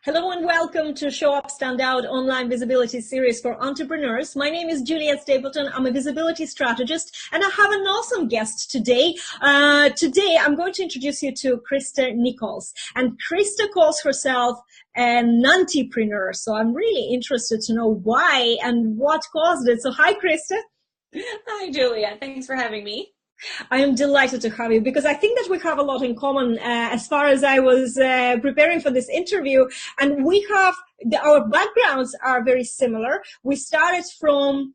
Hello and welcome to Show Up, Stand Out online visibility series for entrepreneurs. My name is Juliet Stapleton. I'm a visibility strategist and I have an awesome guest today. Today I'm going to introduce you to Christa Nichols. And Christa calls herself an antipreneur. So I'm really interested to know why and what caused it. So hi, Christa. Hi, Julia. Thanks for having me. I am delighted to have you because I think that we have a lot in common as far as I was preparing for this interview. And we have, our backgrounds are very similar. We started from,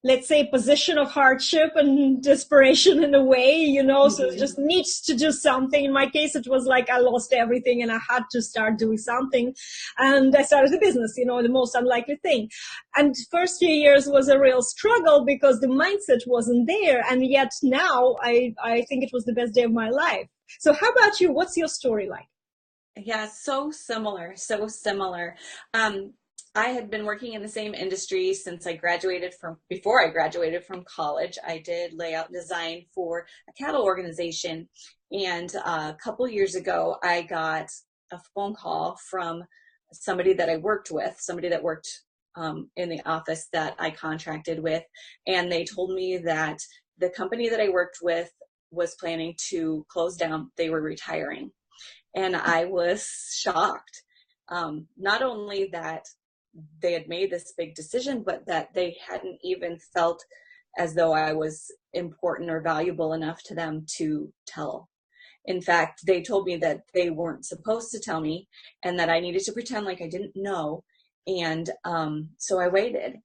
let's say, position of hardship and desperation in a way, so it just needs to do something. In my case, it was like I lost everything and I had to start doing something. And I started a business, the most unlikely thing. And first few years was a real struggle because the mindset wasn't there. And yet now I think it was the best day of my life. So how about you? What's your story like? Yeah, so similar, so similar. I had been working in the same industry since before I graduated from college. I did layout design for a cattle organization. And a couple years ago, I got a phone call from somebody that I worked with, somebody that worked in the office that I contracted with. And they told me that the company that I worked with was planning to close down. They were retiring. And I was shocked. Not only that they had made this big decision, but that they hadn't even felt as though I was important or valuable enough to them to tell. In fact, they told me that they weren't supposed to tell me and that I needed to pretend like I didn't know. And so I waited.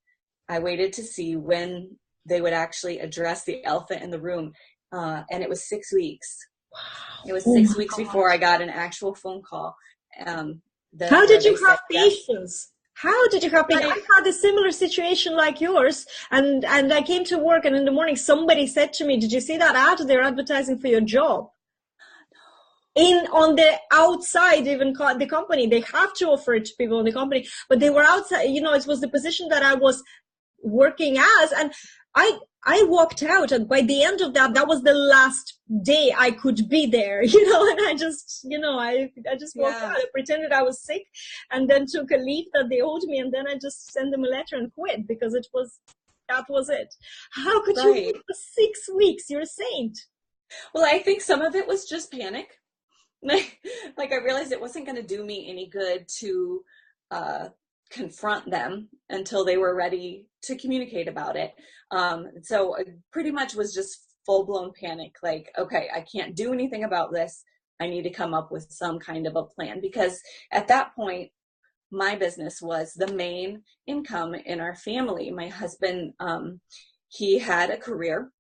I waited to see when they would actually address the elephant in the room. And it was 6 weeks. It was 6 weeks before I got an actual phone call. How did you have patience? How did you have patience? I had a similar situation like yours, and I came to work, and in the morning somebody said to me, "Did you see that ad? They're advertising for your job." On the outside, even the company, they have to offer it to people in the company, but they were outside. It was the position that I was working as, and I walked out, and by the end of that was the last day I could be there, and I just, I just walked out. I pretended I was sick and then took a leave that they owed me, and then I just sent them a letter and quit because that was it. How could you wait for 6 weeks? You're a saint. Well, I think some of it was just panic. Like I realized it wasn't going to do me any good to confront them until they were ready to communicate about it. So it pretty much was just full-blown panic. Like, okay, I can't do anything about this. I need to come up with some kind of a plan, because at that point, my business was the main income in our family. My husband, he had a career,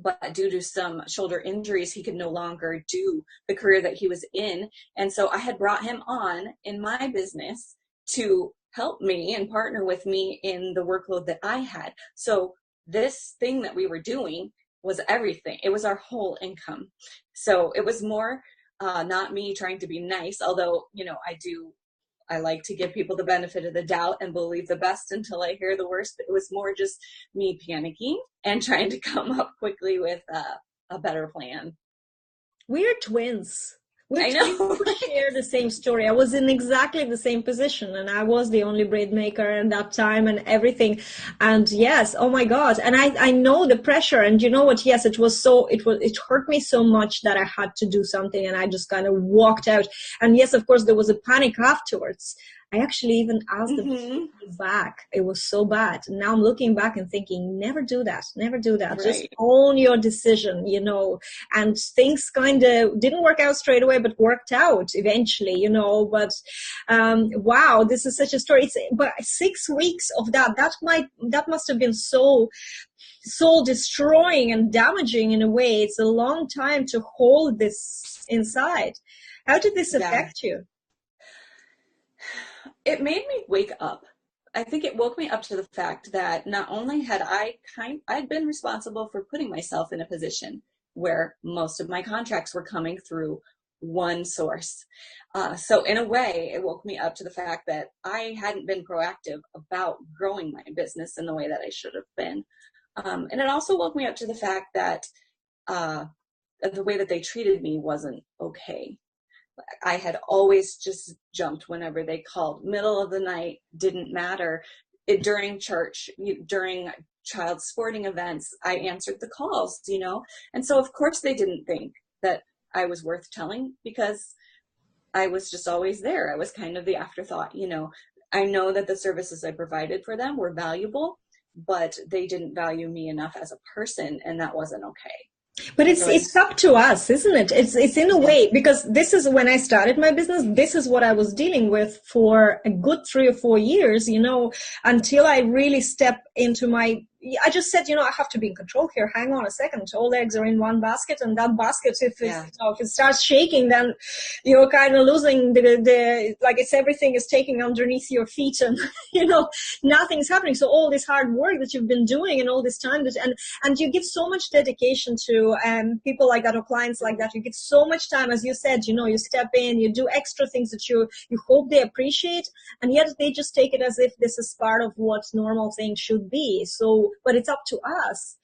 but due to some shoulder injuries, he could no longer do the career that he was in. And so I had brought him on in my business to help me and partner with me in the workload that I had. So this thing that we were doing was everything. It was our whole income. So it was more not me trying to be nice, although, I like to give people the benefit of the doubt and believe the best until I hear the worst. But it was more just me panicking and trying to come up quickly with a better plan. We're twins. I know. We share the same story. I was in exactly the same position, and I was the only braid maker at that time and everything. And yes, oh my God. And I know the pressure. And you know what? Yes, it hurt me so much that I had to do something, and I just kind of walked out. And yes, of course, there was a panic afterwards. I actually even asked them to take me back. It was so bad. Now I'm looking back and thinking, never do that. Never do that. Right. Just own your decision, and things kind of didn't work out straight away, but worked out eventually, but wow, this is such a story. But 6 weeks of that must have been so soul destroying and damaging in a way. It's a long time to hold this inside. How did this affect you? It made me wake up. I think it woke me up to the fact that not only had I'd been responsible for putting myself in a position where most of my contracts were coming through one source. So in a way, it woke me up to the fact that I hadn't been proactive about growing my business in the way that I should have been. And it also woke me up to the fact that the way that they treated me wasn't okay. I had always just jumped whenever they called. Middle of the night, didn't matter. During church, during child sporting events, I answered the calls, And so of course they didn't think that I was worth telling, because I was just always there. I was kind of the afterthought, I know that the services I provided for them were valuable, but they didn't value me enough as a person, and that wasn't okay. But And so it's up to us, isn't it? It's in a way, because this is when I started my business. This is what I was dealing with for a good 3 or 4 years, until I really step into my. I just said, I have to be in control here. Hang on a second. All eggs are in one basket, and that basket, if it starts shaking, then you're kind of losing the like it's everything is taking underneath your feet, and nothing's happening. So all this hard work that you've been doing and all this time and you give so much dedication to people like that or clients like that. You give so much time, as you said, you step in, you do extra things that you hope they appreciate, and yet they just take it as if this is part of what normal things should be. So, but it's up to us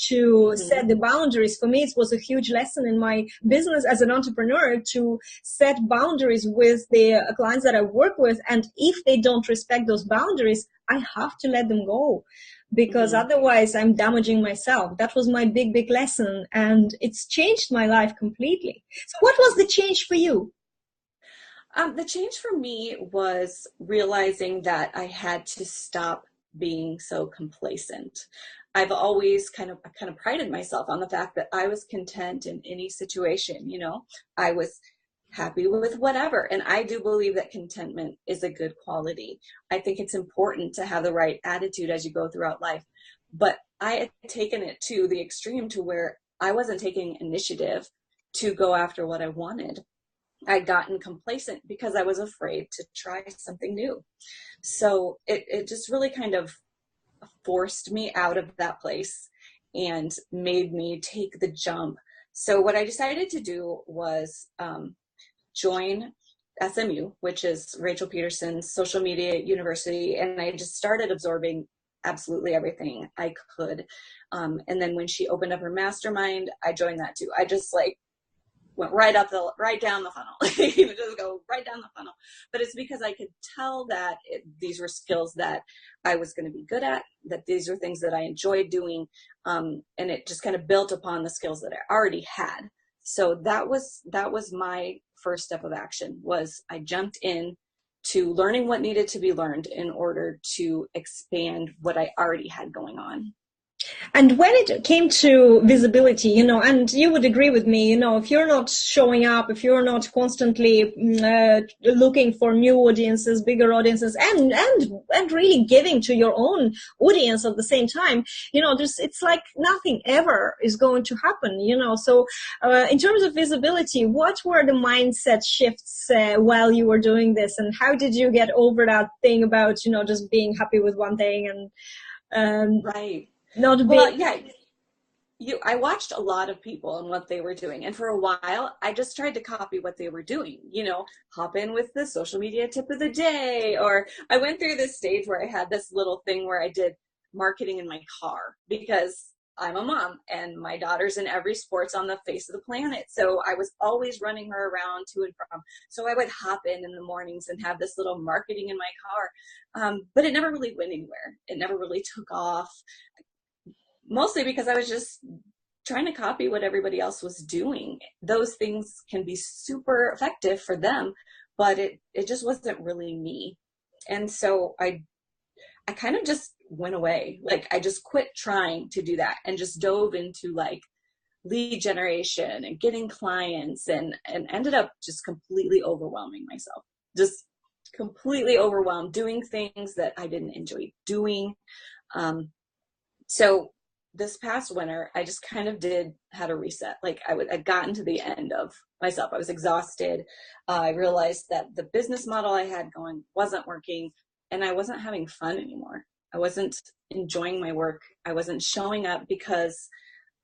to set the boundaries. For me, it was a huge lesson in my business as an entrepreneur to set boundaries with the clients that I work with. And if they don't respect those boundaries, I have to let them go, because otherwise I'm damaging myself. That was my big lesson, and it's changed my life completely. So what was the change for you? The change for me was realizing that I had to stop being so complacent. I've always kind of prided myself on the fact that I was content in any situation. I was happy with whatever. And I do believe that contentment is a good quality. I think it's important to have the right attitude as you go throughout life. But I had taken it to the extreme to where I wasn't taking initiative to go after what I wanted. I'd gotten complacent because I was afraid to try something new. So it just really kind of forced me out of that place and made me take the jump. So what I decided to do was join SMU, which is Rachel Peterson's social media university. And I just started absorbing absolutely everything I could. And then when she opened up her mastermind, I joined that too. I just went right down the funnel. Just go right down the funnel. But it's because I could tell that these were skills that I was going to be good at, that these were things that I enjoyed doing. And it just kind of built upon the skills that I already had. So that was my first step of action. Was I jumped in to learning what needed to be learned in order to expand what I already had going on. And when it came to visibility, and you would agree with me, if you're not showing up, if you're not constantly looking for new audiences, bigger audiences, and really giving to your own audience at the same time, it's like nothing ever is going to happen, So in terms of visibility, what were the mindset shifts while you were doing this, and how did you get over that thing about, just being happy with one thing and right. not well, being... Yeah. I watched a lot of people and what they were doing. And for a while, I just tried to copy what they were doing, hop in with the social media tip of the day. Or I went through this stage where I had this little thing where I did marketing in my car, because I'm a mom and my daughter's in every sports on the face of the planet. So I was always running her around to and from. So I would hop in the mornings and have this little marketing in my car. But it never really went anywhere. It never really took off. Mostly because I was just trying to copy what everybody else was doing. Those things can be super effective for them, but it just wasn't really me. And so I kind of just went away. I just quit trying to do that and just dove into lead generation and getting clients, and ended up just completely overwhelming myself. Just completely overwhelmed, doing things that I didn't enjoy doing. So this past winter, I just kind of had a reset. I'd gotten to the end of myself. I was exhausted. I realized that the business model I had going wasn't working, and I wasn't having fun anymore. I wasn't enjoying my work. I wasn't showing up because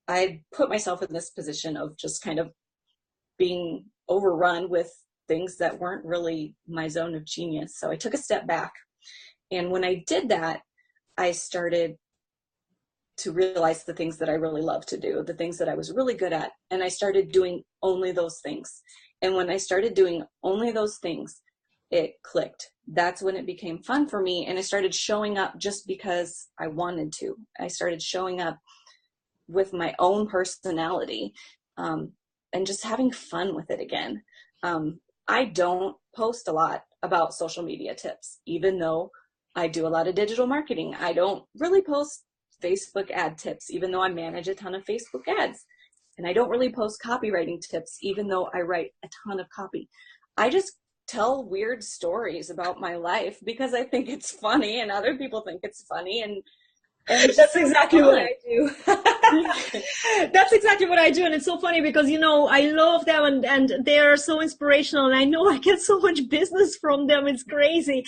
I put myself in this position of just kind of being overrun with things that weren't really my zone of genius. So I took a step back. And when I did that, I started to realize the things that I really love to do, the things that I was really good at. And I started doing only those things. And when I started doing only those things, it clicked. That's when it became fun for me. And I started showing up just because I wanted to. I started showing up with my own personality, and just having fun with it again. I don't post a lot about social media tips, even though I do a lot of digital marketing. I don't really post Facebook ad tips, even though I manage a ton of Facebook ads. And I don't really post copywriting tips, even though I write a ton of copy. I just tell weird stories about my life because I think it's funny and other people think it's funny. And that's exactly what I do. That's exactly what I do. And it's so funny because, you know, I love them and they're so inspirational. And I know I get so much business from them. It's crazy.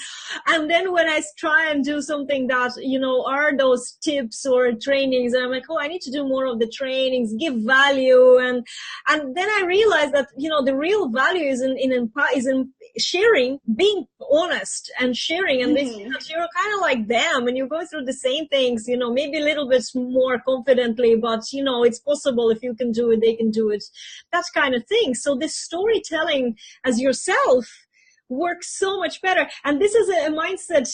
And then when I try and do something that, you know, are those tips or trainings, and I'm like, oh, I need to do more of the trainings, give value. And then I realize that, you know, the real value is in sharing, being honest and sharing. And this, that you're kind of like them and you're going through the same things, you know, maybe a little bit more confidently, but, you know, it's possible. If you can do it, they can do it. That kind of thing. So this storytelling as yourself works so much better. And this is a mindset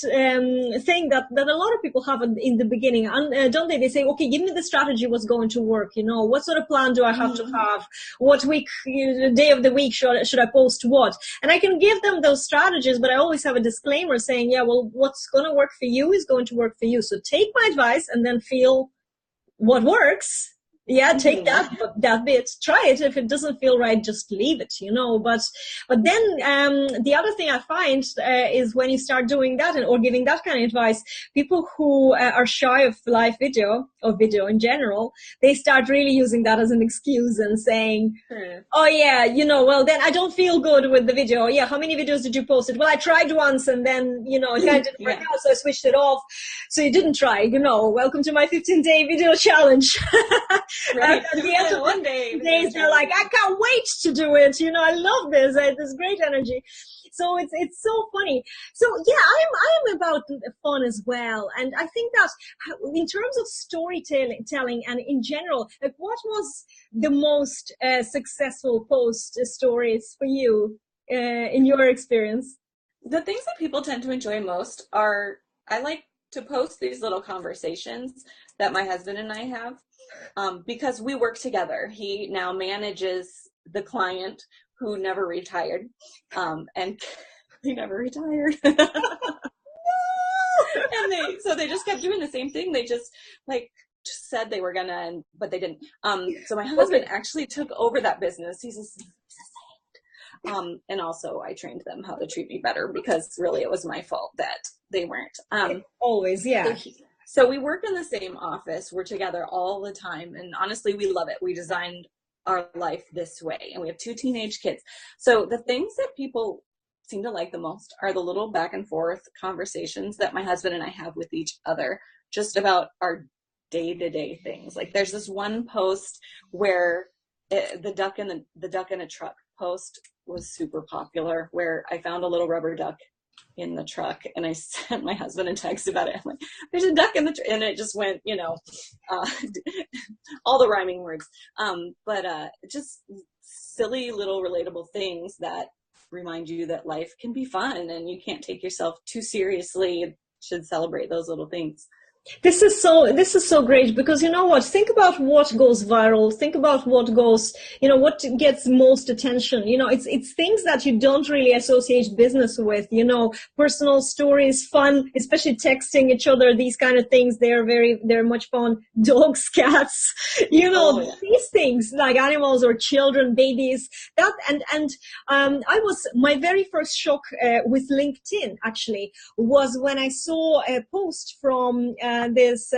thing that a lot of people have in the beginning, don't they? They say, okay, give me the strategy, what's going to work, you know, what sort of plan do I have to have, what week, day of the week should I post what? And I can give them those strategies, but I always have a disclaimer saying, yeah, well, what's going to work for you is going to work for you. So take my advice and then feel what works. Yeah, take that bit, try it. If it doesn't feel right, just leave it, you know. But then the other thing I find is when you start doing that or giving that kind of advice, people who are shy of live video or video in general, they start really using that as an excuse and saying, oh yeah, you know, well then I don't feel good with the video. Yeah, how many videos did you post it? Well, I tried once and then, you know, it kind of didn't work out, so I switched it off. So you didn't try, you know, welcome to my 15-day video challenge. Right. At the end of one day, days, they're like, I can't wait to do it. You know, I love this. There's great energy. So it's so funny. So yeah, I am about fun as well. And I think that in terms of storytelling and in general, like what was the most successful post stories for you in your experience? The things that people tend to enjoy most are, I like to post these little conversations that my husband and I have. Because we work together. He now manages the client who never retired, and he never retired. And they just kept doing the same thing. They just said they were gonna, but they didn't. So my husband actually took over that business. He's a saint. And also I trained them how to treat me better because really it was my fault that they weren't. Always, yeah. So we work in the same office. We're together all the time. And honestly, we love it. We designed our life this way. And we have 2 teenage kids. So the things that people seem to like the most are the little back and forth conversations that my husband and I have with each other, just about our day-to-day things. Like there's this one post where the duck in a truck post was super popular, where I found a little rubber duck in the truck and I sent my husband a text about it. I'm like, there's a duck in the truck, and it just went, you know, all the rhyming words. But just silly little relatable things that remind you that life can be fun and you can't take yourself too seriously. You should celebrate those little things. This is so great because you know what? Think about what goes viral. Think about what goes, you know, what gets most attention. You know, it's things that you don't really associate business with, you know, personal stories, fun, especially texting each other, these kind of things. They're much fun. Dogs, cats, you know, these things like animals or children, babies, that, my very first shock with LinkedIn actually was when I saw a post from, this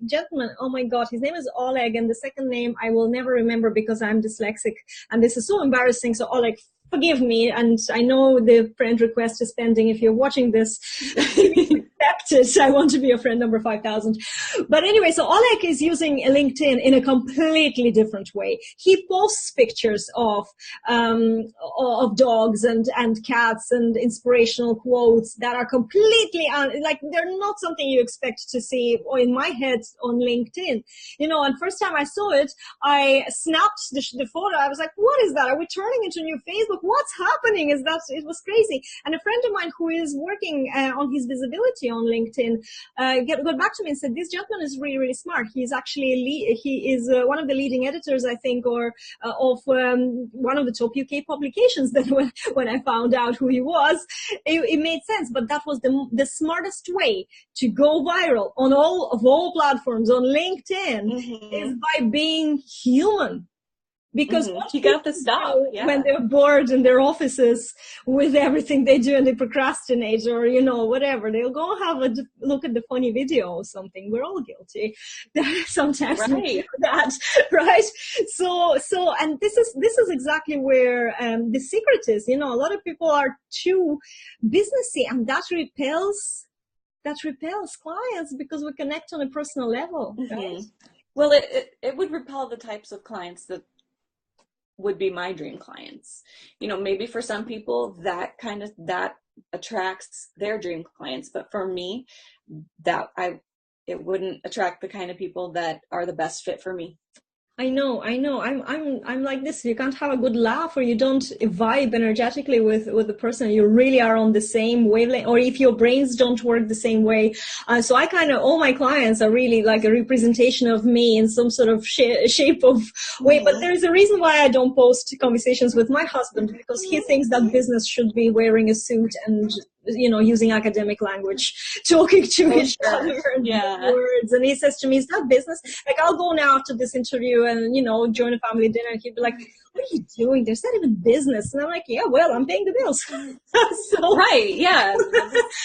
gentleman, oh my God, his name is Oleg, and the second name I will never remember because I'm dyslexic, and this is so embarrassing. So Oleg, forgive me, and I know the friend request is pending if you're watching this. accepted. I want to be a friend number 5,000. But anyway, so Oleg is using LinkedIn in a completely different way. He posts pictures of dogs and cats and inspirational quotes that are completely like they're not something you expect to see or in my head on LinkedIn. And first time I saw it, I snapped the photo. I was like, what is that? Are we turning into new Facebook? What's happening? It was crazy. And a friend of mine who is working on his visibility on LinkedIn got back to me and said, this gentleman is really, really smart. He's actually he is one of the leading editors, I think, or of one of the top UK publications. That when I found out who he was, it made sense. But that was the smartest way to go viral on all platforms on LinkedIn is by being human. Because what you got the stuff when they're bored in their offices with everything they do and they procrastinate or, whatever, they'll go have a look at the funny video or something. We're all guilty. Sometimes we do that, right? So, and this is exactly where the secret is. A lot of people are too businessy, and that repels clients because we connect on a personal level, right? Well, it would repel the types of clients that would be my dream clients. Maybe for some people that attracts their dream clients, but for me, it wouldn't attract the kind of people that are the best fit for me. I know. I'm like this. You can't have a good laugh, or you don't vibe energetically with the person. You really are on the same wavelength, or if your brains don't work the same way. So I all my clients are really like a representation of me in some sort of shape of way. But there is a reason why I don't post conversations with my husband, because he thinks that business should be wearing a suit and using academic language, talking to each other and words. And he says to me, is that business? Like, I'll go now after this interview and, join a family dinner. And he'd be like, what are you doing? There's not even business. And I'm like, yeah, well, I'm paying the bills. So, right. Yeah.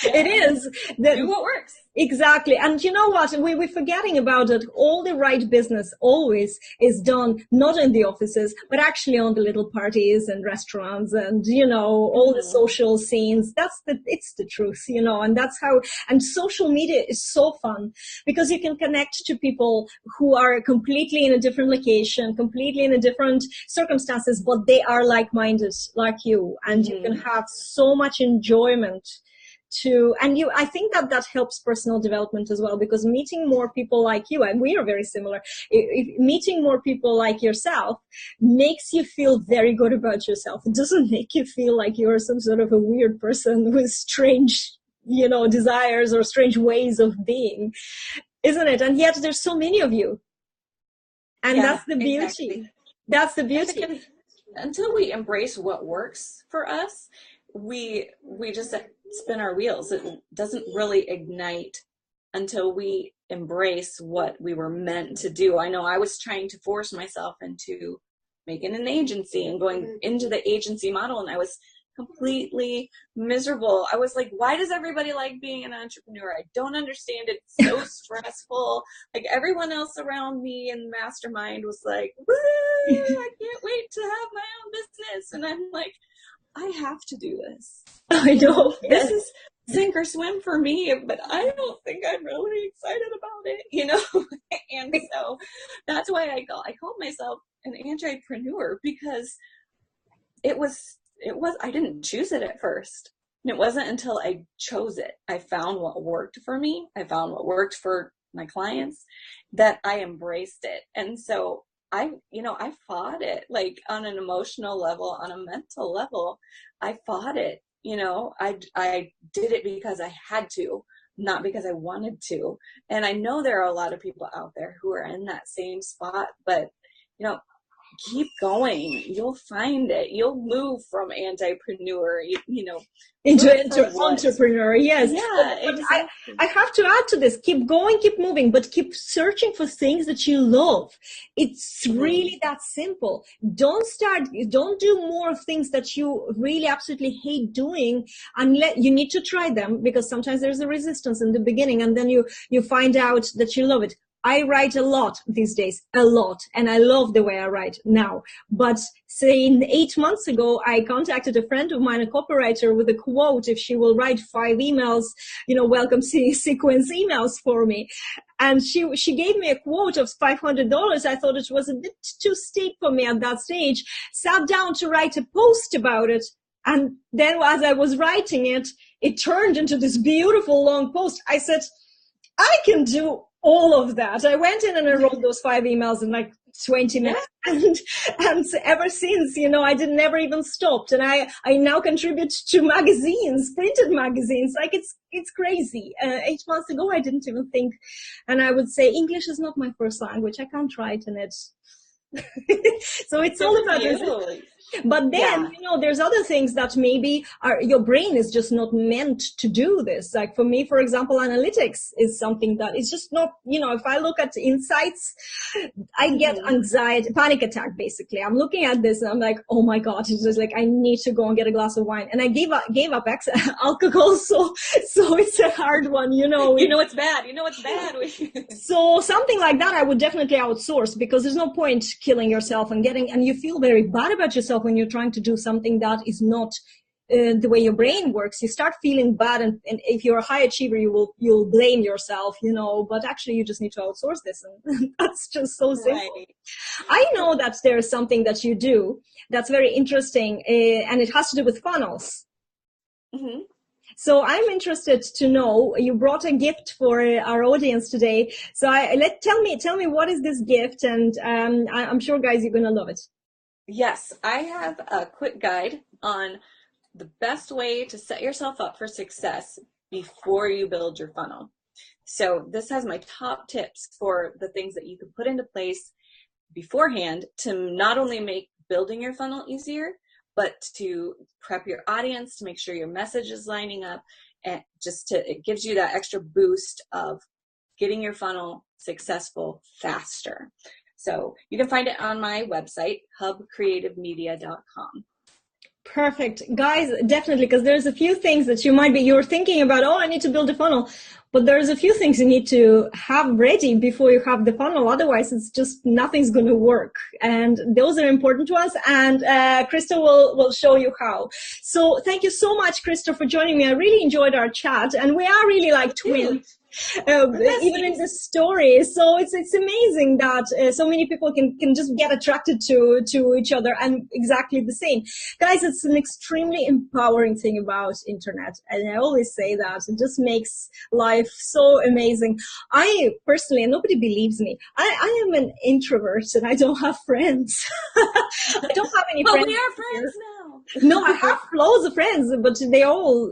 It is. Do what works. Exactly. And you know what? We're forgetting about it. All the right business always is done not in the offices, but actually on the little parties and restaurants and, all the social scenes. It's the truth, and that's how, and social media is so fun because you can connect to people who are completely in a different location, completely in a different circumstances, but they are like-minded like you. And you can have so much enjoyment I think that helps personal development as well, because meeting more people like you, and we are very similar, meeting more people like yourself makes you feel very good about yourself. It doesn't make you feel like you're some sort of a weird person with strange, desires or strange ways of being, isn't it? And yet there's so many of you. And that's the beauty. Exactly. That's the beauty. Until we embrace what works for us, we just spin our wheels. It doesn't really ignite until we embrace what we were meant to do. I know I was trying to force myself into making an agency and going into the agency model, and I was completely miserable. I was like, why does everybody like being an entrepreneur? I don't understand it. It's so stressful. Like, everyone else around me in the mastermind was like, woo, I can't wait to have my own business. And I'm like, I have to do this. I know. This is sink or swim for me, but I don't think I'm really excited about it, And so that's why I called myself an antipreneur, because I didn't choose it at first. And it wasn't until I chose it, I found what worked for me, I found what worked for my clients, that I embraced it. And so I fought it, like, on an emotional level, on a mental level. I fought it, I did it because I had to, not because I wanted to. And I know there are a lot of people out there who are in that same spot, but, keep going. You'll find it. You'll move from antipreneur, into entrepreneur. Yes. Yeah, exactly. I have to add to this. Keep going, keep moving, but keep searching for things that you love. It's really that simple. Don't do more of things that you really absolutely hate doing, unless you need to try them, because sometimes there's a resistance in the beginning, and then you find out that you love it. I write a lot these days, a lot, and I love the way I write now. But say 8 months ago, I contacted a friend of mine, a copywriter, with a quote if she will write 5 emails, welcome sequence emails for me. And she gave me a quote of $500. I thought it was a bit too steep for me at that stage. Sat down to write a post about it. And then as I was writing it, it turned into this beautiful long post. I said, I can do all of that. I went in and I wrote those 5 emails in like 20 minutes. And ever since, I never even stopped. And I now contribute to magazines, printed magazines. Like it's crazy. 8 months ago, I didn't even think. And I would say English is not my first language. I can't write in it. So it's all about this. But then, there's other things that maybe your brain is just not meant to do this. Like for me, for example, analytics is something that is just not, if I look at insights, I get anxiety, panic attack, basically. I'm looking at this and I'm like, oh my God, it's just like, I need to go and get a glass of wine. And I gave up alcohol. So it's a hard one, it's bad. It's bad. So something like that, I would definitely outsource, because there's no point killing yourself and you feel very bad about yourself when you're trying to do something that is not the way your brain works. You start feeling bad, and if you're a high achiever, you'll blame yourself, but actually you just need to outsource this, and that's just so simple. Right. I know that there's something that you do that's very interesting, and it has to do with funnels. Mm-hmm. So I'm interested to know, you brought a gift for our audience today. So tell me what is this gift, and I'm sure, guys, you're going to love it. Yes, I have a quick guide on the best way to set yourself up for success before you build your funnel. So this has my top tips for the things that you can put into place beforehand to not only make building your funnel easier, but to prep your audience, to make sure your message is lining up, and it gives you that extra boost of getting your funnel successful faster. So you can find it on my website, hubcreativemedia.com. Perfect. Guys, definitely, because there's a few things that you're thinking about, I need to build a funnel. But there's a few things you need to have ready before you have the funnel. Otherwise, it's just nothing's going to work. And those are important to us. And Christa will show you how. So thank you so much, Christa, for joining me. I really enjoyed our chat. And we are really like twins. Even in the story. So it's amazing that so many people can just get attracted to each other, and exactly the same. Guys, it's an extremely empowering thing about internet. And I always say that it just makes life so amazing. I personally, and nobody believes me, I am an introvert and I don't have friends. I don't have any friends. But we are friends now. No, I have loads of friends, but they all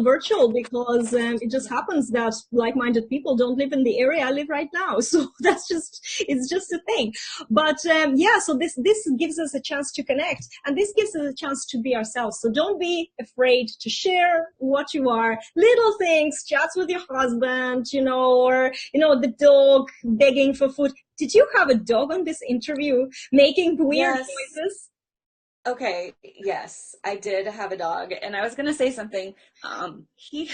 virtual, because it just happens that like-minded people don't live in the area I live right now. So it's just a thing. But so this gives us a chance to connect, and this gives us a chance to be ourselves. So don't be afraid to share what you are. Little things, chats with your husband, or the dog begging for food. Did you have a dog on this interview making weird noises? Okay, yes, I did have a dog, and I was going to say something. We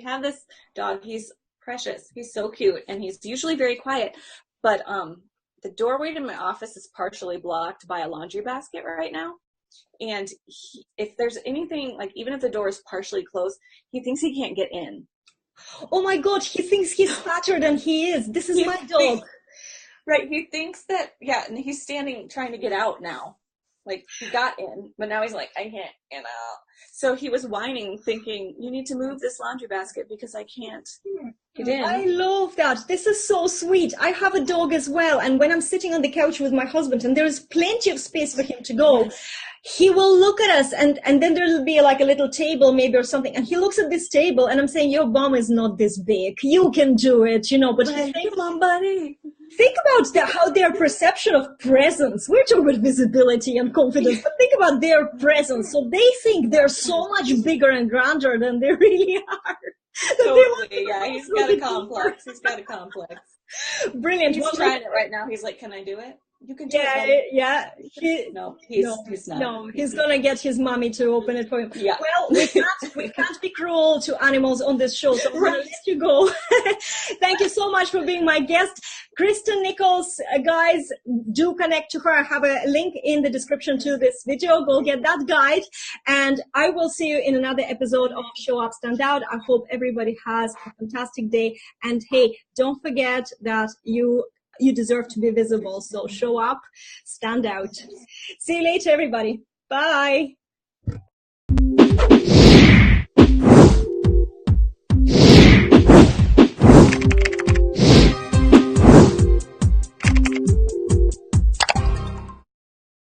have this dog. He's precious. He's so cute, and he's usually very quiet, but the doorway to my office is partially blocked by a laundry basket right now. And if there's anything, like even if the door is partially closed, he thinks he can't get in. Oh my God, he thinks he's fatter than he is. This is my dog. Right, he thinks that, and he's standing trying to get out now. Like, he got in, but now he's like, I can't get out. So he was whining, thinking, you need to move this laundry basket because I can't get in. I love that. This is so sweet. I have a dog as well. And when I'm sitting on the couch with my husband and there is plenty of space for him to go, he will look at us, and then there'll be like a little table maybe or something. And he looks at this table and I'm saying, your bum is not this big. You can do it, but he thinks, come on, buddy. Think about how their perception of presence, we're talking about visibility and confidence, but think about their presence. So they think they're so much bigger and grander than they really are. Totally, he's got a complex. He's got a complex. Brilliant. He's trying it right now. He's like, can I do it? You can do Yeah, it, buddy. yeah. No, he's not. No, he's gonna get his mommy to open it for him. Yeah. Well, we can't be cruel to animals to open it for him. Yeah. Well, we can't be cruel to animals on this show, so I'm gonna Right. let you go. Thank you so much for being my guest, Christa Nichols. Guys, do connect to her. I have a link in the description to this video. Go get that guide, and I will see you in another episode of Show Up, Stand Out. I hope everybody has a fantastic day. And hey, don't forget that you deserve to be visible. So show up, stand out. See you later, everybody. Bye.